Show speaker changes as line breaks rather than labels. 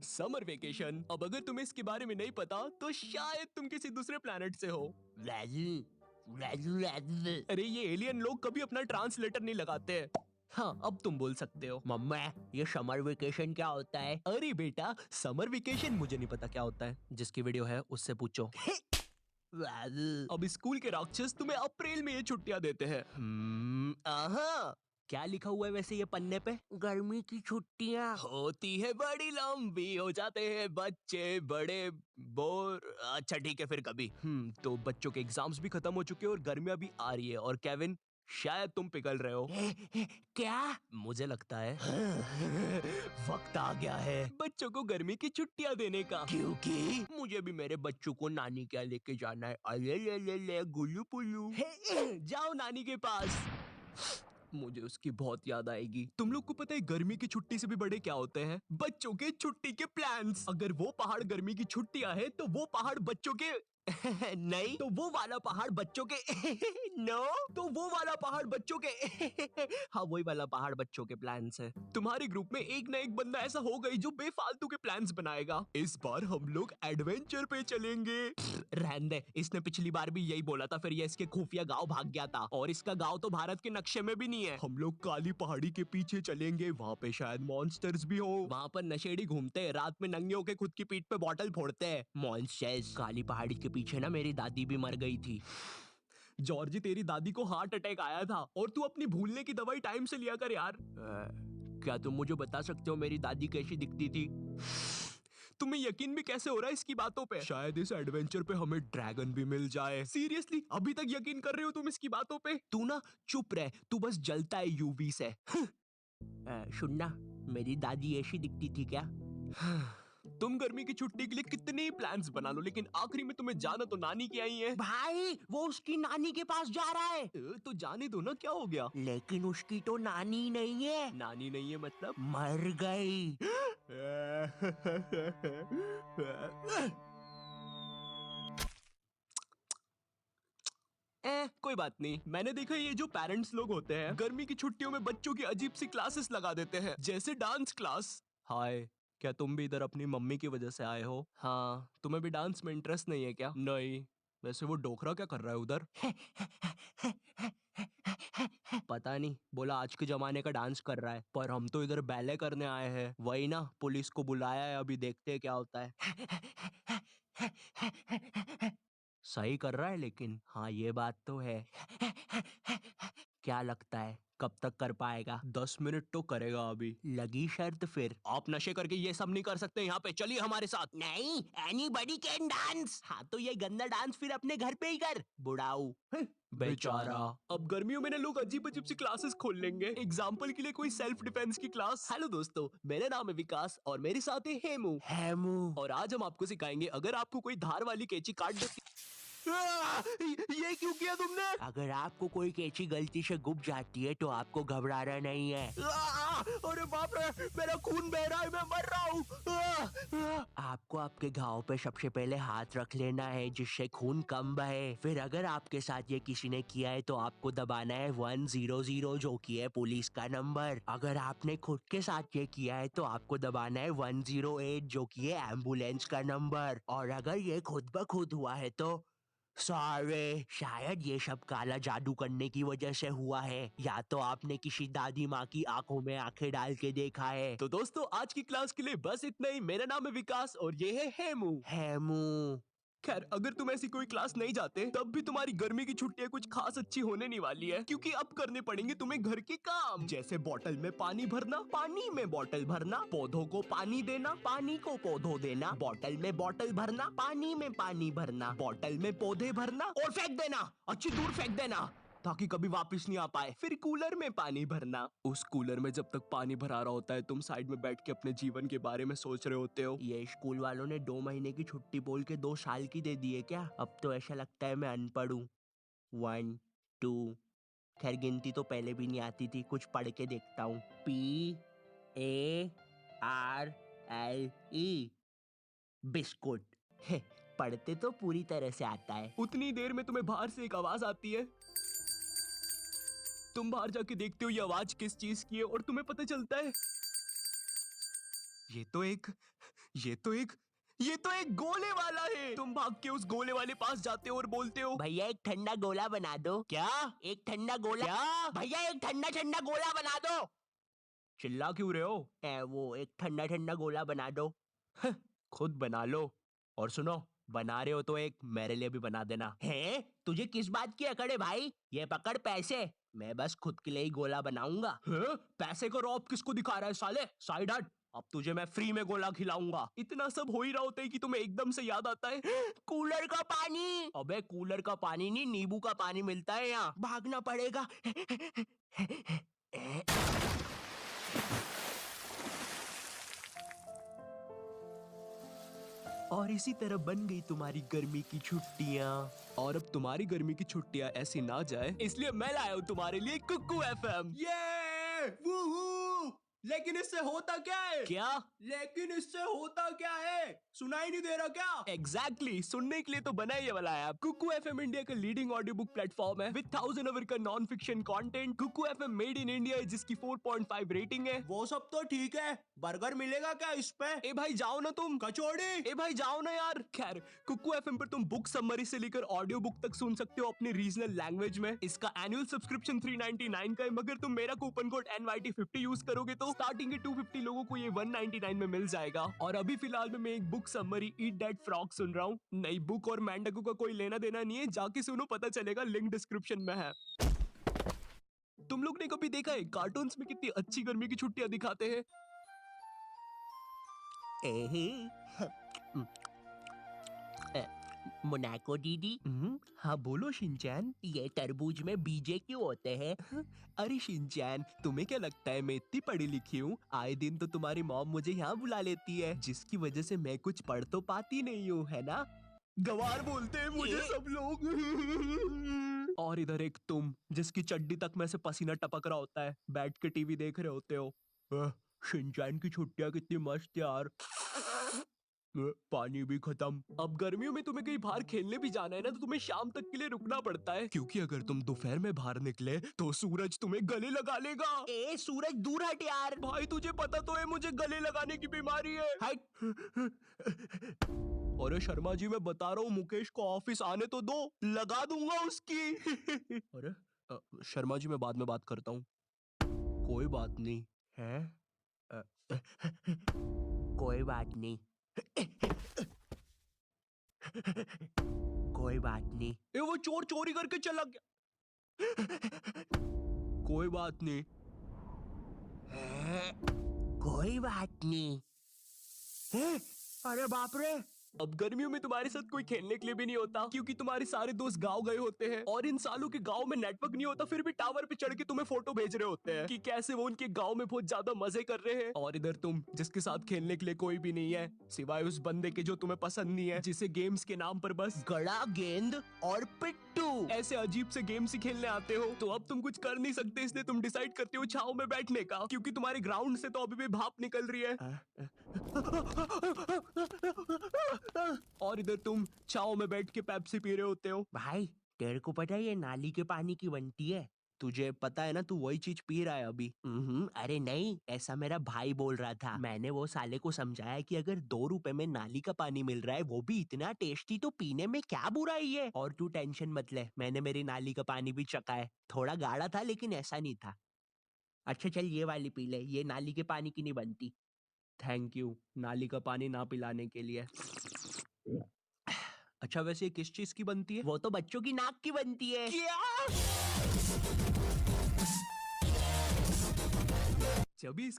Summer vacation. अब अगर तुम्हें इसके बारे में नहीं पता तो शायद तुम किसी दूसरे प्लेनेट से हो। अरे ये एलियन लोग कभी अपना ट्रांसलेटर नहीं लगाते। हाँ, अब तुम बोल सकते हो।
मम्मा, ये समर वेकेशन क्या होता है?
अरे बेटा, समर वेकेशन मुझे नहीं पता क्या होता है। जिसकी वीडियो है उससे पूछो। अब स्कूल के राक्षस तुम्हें अप्रैल में ये छुट्टियां देते हैं। आहा, क्या लिखा हुआ है वैसे ये पन्ने पे?
गर्मी की छुट्टियाँ।
होती है बड़ी लंबी, हो जाते हैं बच्चे बड़े बोर। अच्छा ठीक है फिर कभी। तो बच्चों के एग्जाम्स भी खत्म हो चुके हैं और गर्मियां भी आ रही है। और केविन, शायद तुम पिघल रहे हो।
क्या?
मुझे लगता है वक्त आ गया है बच्चों को गर्मी की छुट्टियां देने का।
क्योंकि मुझे भी मेरे बच्चों को नानी क्या लेके जाना है। अले ले ले ले गुल्लू पुल्लू।
जाओ नानी के पास। मुझे उसकी बहुत याद आएगी। तुम लोग को पता है गर्मी की छुट्टी से भी बड़े क्या होते हैं? बच्चों के छुट्टी के प्लान्स। अगर वो पहाड़ गर्मी की छुट्टियां है तो वो पहाड़ बच्चों के नहीं तो वो वाला पहाड़ बच्चों के नो तो वो वाला पहाड़ बच्चों के हाँ वही वाला पहाड़ बच्चों के प्लान्स है। तुम्हारे ग्रुप में एक ना एक बंदा ऐसा होगा ही जो बेफालतू के प्लान्स बनाएगा। इस बार हम लोग एडवेंचर पे चलेंगे। रहने दे, इसने पिछली बार भी यही बोला था, फिर ये इसके खुफिया गांव भाग गया था और इसका गांव तो भारत के नक्शे में भी नहीं है। हम लोग काली पहाड़ी के पीछे चलेंगे, वहाँ पे शायद मॉन्स्टर्स भी हो। वहाँ पर नशेड़ी घूमते हैं, रात में नंगे होके खुद की पीठ पे बॉटल फोड़ते हैं।
मॉन्स्टर्स। काली पहाड़ी के पीछे ना मेरी दादी भी मर गई थी।
जॉर्जी, तेरी दादी को हार्ट अटैक आया था और तू अपनी भूलने की दवाई टाइम से लिया कर यार।
क्या तुम मुझे बता सकते हो मेरी दादी कैसी दिखती थी?
तुम्हें यकीन भी कैसे हो रहा है इसकी बातों पे? शायद इस एडवेंचर पे हमें ड्रैगन भी मिल जाए। सीरियसली अभी तक यकीन कर रहे हो तुम इसकी बातों पे? तू ना चुप रह, तू बस जलता है यूवी से।
सुनना, मेरी दादी ऐसी दिखती थी क्या?
तुम गर्मी की छुट्टी के लिए कितने ही प्लान्स बना लो, लेकिन आखिरी में तुम्हें जाना तो नानी की आई है।
भाई, वो उसकी नानी के पास जा रहा है।
तो जाने दो ना, क्या हो गया?
लेकिन उसकी तो नानी नहीं है।
नानी नहीं है मतलब?
मर गई।
कोई बात नहीं। मैंने देखा ये जो पेरेंट्स लोग होते हैं गर्मी की छुट्टियों में बच्चों की अजीब सी क्लासेस लगा देते हैं, जैसे डांस क्लास। हाय, क्या तुम भी इधर अपनी मम्मी की वजह से आए हो? हाँ, तुम्हें भी डांस में इंटरेस्ट नहीं है क्या? नहीं। वैसे वो डोकरा क्या कर रहा है उधर? पता नहीं, बोला आज के जमाने का डांस कर रहा है, पर हम तो इधर बैले करने आए हैं। वही ना, पुलिस को बुलाया है, अभी देखते हैं क्या होता है। सही कर रहा है लेकिन। हाँ ये बात तो है। क्या लगता है कब तक कर पाएगा? 10 मिनट तो करेगा अभी।
लगी शर्त फिर।
आप नशे करके ये सब नहीं कर सकते यहाँ पे, चलिए हमारे साथ।
नहीं, एनीबॉडी कैन डांस। हाँ तो ये गंदा डांस फिर अपने घर पे ही कर, बुढ़ाऊ।
बेचारा। अब गर्मियों में ना लोग अजीब अजीब सी क्लासेस खोल लेंगे। एग्जाम्पल के लिए कोई सेल्फ डिफेंस की क्लास। हेलो दोस्तों, मेरा नाम है विकास और मेरे साथ है हेमू।
हेमू।
और आज हम आपको सिखाएंगे अगर आपको कोई धार वाली कैंची काट देती। ये क्यों किया तुमने?
अगर आपको कोई कैंची गलती से गुम जाती है तो आपको घबराना नहीं है।
अरे बाप रे, मेरा खून बह रहा है, मैं मर रहा हूँ।
आपको आपके घाव पे सबसे पहले हाथ रख लेना है जिससे खून कम बहे। फिर अगर आपके साथ ये किसी ने किया है तो आपको दबाना है 100 जो कि है पुलिस का नंबर। अगर आपने खुद के साथ ये किया है तो आपको दबाना है 108 जो कि है एम्बुलेंस का नंबर। और अगर ये खुद ब खुद हुआ है तो सॉरी, शायद ये सब काला जादू करने की वजह से हुआ है, या तो आपने किसी दादी माँ की आंखों में आंखें डाल के देखा है।
तो दोस्तों आज की क्लास के लिए बस इतना ही। मेरा नाम है विकास और ये है हेमू।
हेमू।
खैर, अगर तुम ऐसी कोई क्लास नहीं जाते तब भी तुम्हारी गर्मी की छुट्टियां कुछ खास अच्छी होने नहीं वाली है, क्योंकि अब करने पड़ेंगे तुम्हें घर के काम, जैसे बोतल में पानी भरना, पानी में बोतल भरना, पौधों को पानी देना,
पानी को पौधों देना,
बोतल में बोतल भरना,
पानी में पानी भरना,
बोतल में पौधे भरना और फेंक देना, अच्छी दूर फेंक देना ताकि कभी वापस नहीं आ पाए। फिर कूलर में पानी भरना। उस कूलर में जब तक पानी भरा रहा होता है तुम साइड में बैठ के अपने जीवन के बारे में सोच रहे होते हो।
ये स्कूल वालों ने 2 महीने की छुट्टी बोल के 2 साल की दे दी है क्या? अब तो ऐसा लगता है मैं अनपढ़ हूँ। 1 2, खैर गिनती तो पहले भी नहीं आती थी, कुछ पढ़ के देखता हूँ। PARLE, biscuit. पढ़ते तो पूरी तरह से आता है।
उतनी देर में तुम्हें बाहर से एक आवाज आती है, तुम बाहर जाके देखते हो ये आवाज किस चीज की है और तुम्हें पता चलता है ये तो एक ये तो एक गोले वाला है। तुम भाग के उस गोले वाले पास जाते हो और बोलते हो,
भैया एक ठंडा गोला बना दो।
क्या
एक ठंडा गोला।
क्या
भैया एक ठंडा ठंडा गोला बना दो।
चिल्ला क्यों रहे हो?
वो एक ठंडा ठंडा गोला बना दो।
खुद बना लो। और सुनो, बना रहे हो तो एक मेरे लिए भी बना देना।
है तुझे किस बात की अकड़ है भाई? ये पकड़ पैसे, मैं बस खुद के लिए ही गोला बनाऊंगा।
हैं? पैसे का रौब किसको दिखा रहा है साले? साइड हट। अब तुझे मैं फ्री में गोला खिलाऊंगा। इतना सब हो ही रहा होता है कि तुम्हें एकदम से याद आता है,
कूलर का पानी।
अबे कूलर का पानी नहीं, नींबू का पानी मिलता है यहाँ।
भागना पड़ेगा।
और इसी तरह बन गई तुम्हारी गर्मी की छुट्टियाँ। और अब तुम्हारी गर्मी की छुट्टियाँ ऐसी ना जाए, इसलिए मैं लाया हूँ तुम्हारे लिए कुक्कू एफएम। ये वूहू! लेकिन इससे होता क्या है? क्या? लेकिन इससे होता क्या है? सुनाई नहीं दे रहा क्या? एग्जैक्टली, सुनने के लिए तो बना ये वाला ऐप। कुक्कू एफएम इंडिया का लीडिंग ऑडियो बुक प्लेटफॉर्म है विद 1000 आवर का non fiction content. Kuku FM made in India है, जिसकी 4.5 रेटिंग है। वो सब तो ठीक है, बर्गर मिलेगा क्या इस पे? ए भाई जाओ ना तुम। कचौड़ी। ए भाई जाओ ना यार। खैर, कुक्कू एफएम पर तुम बुक समरी से लेकर ऑडियो बुक तक सुन सकते हो अपनी रीजनल लैंग्वेज में। इसका एनुअल सब्सक्रिप्शन 399 का है, मगर तुम मेरा कूपन कोड NYT50 यूज करोगे तो स्टार्टिंग के 250 लोगों को ये 199 में मिल जाएगा। और अभी फिलहाल में मैं एक book summary eat that frog सुन रहा हूँ। नई बुक और मैंडको का कोई लेना देना नहीं है, जाके सुनो, पता चलेगा, लिंक डिस्क्रिप्शन में है। तुम लोग ने कभी देखा है कार्टून्स में कितनी अच्छी गर्मी की छुट्टियां दिखाते हैं?
मोनाको दीदी,
हाँ बोलो शिनचैन।
ये तरबूज में बीजे क्यों होते हैं?
अरे शिनचैन, तुम्हें क्या लगता है मैं इतनी पढ़ी लिखी हूँ? आए दिन तो तुम्हारी मॉम मुझे यहाँ बुला लेती है, जिसकी वजह से मैं कुछ पढ़ तो पाती नहीं हूँ, है ना? गवार बोलते हैं मुझे सब लोग। और इधर एक तुम, जिसकी चड्डी तक में से पसीना टपक रहा होता है, बैठ के टीवी देख रहे होते हो। शिनचैन की छुट्टियां कितनी मस्त यार। पानी भी खत्म। अब गर्मियों में तुम्हें कहीं बाहर खेलने भी जाना है ना, तो तुम्हें शाम तक के लिए रुकना पड़ता है, क्योंकि अगर तुम दोपहर में बाहर निकले तो सूरज तुम्हें गले लगा लेगा।
ए सूरज दूर हट यार।
भाई तुझे पता तो है मुझे गले लगाने की बीमारी है।
हट।
अरे शर्मा जी, मैं बता रहा हूँ, मुकेश को ऑफिस आने तो दो, लगा दूंगा उसकी। अरे शर्मा जी, मैं बाद में बात करता हूँ। कोई बात नहीं है।
कोई बात नहीं। कोई बात नहीं।
ए वो चोर चोरी करके चला गया। कोई बात नहीं।
कोई बात नहीं।
अरे बाप रे, अब गर्मियों में तुम्हारे साथ कोई खेलने के लिए भी नहीं होता, क्योंकि तुम्हारे सारे दोस्त गांव गए होते हैं, और इन सालों के गांव में नेटवर्क नहीं होता, फिर भी टावर पे चढ़ के तुम्हें फोटो भेज रहे होते हैं कि कैसे वो उनके गांव में बहुत ज्यादा मजे कर रहे हैं। और इधर तुम, जिसके साथ खेलने के लिए कोई भी नहीं है, सिवाय उस बंदे के जो तुम्हें पसंद नहीं है, जिसे गेम्स के नाम पर बस
गड़ा, गेंद और पिट्टू
ऐसे अजीब से गेम्स ही खेलने आते हो। तो अब तुम कुछ कर नहीं सकते, इसलिए तुम डिसाइड करते हो छाव में बैठने का, क्योंकि तुम्हारे ग्राउंड से तो अभी भी भाप निकल रही है। और इधर तुम छाव में बैठ के पेप्सी पी रहे होते हो।
भाई तेरे को पता है ये नाली के पानी की बनती है?
तुझे पता है ना, तू वही चीज पी रहा है अभी।
अरे नहीं, ऐसा मेरा भाई बोल रहा था। मैंने वो साले को समझाया कि अगर 2 रुपए में नाली का पानी मिल रहा है, वो भी इतना टेस्टी, तो पीने में क्या बुराई है। और तू टेंशन मत ले, मैंने मेरी नाली का पानी भी चखा है। थोड़ा गाढ़ा था लेकिन ऐसा नहीं था। अच्छा चल ये वाली पी ले, ये नाली के पानी की नहीं बनती।
थैंक यू नाली का पानी ना पिलाने के लिए। अच्छा वैसे ये किस चीज की बनती है?
वो तो बच्चों की नाक की बनती है।
क्या? जब भी इस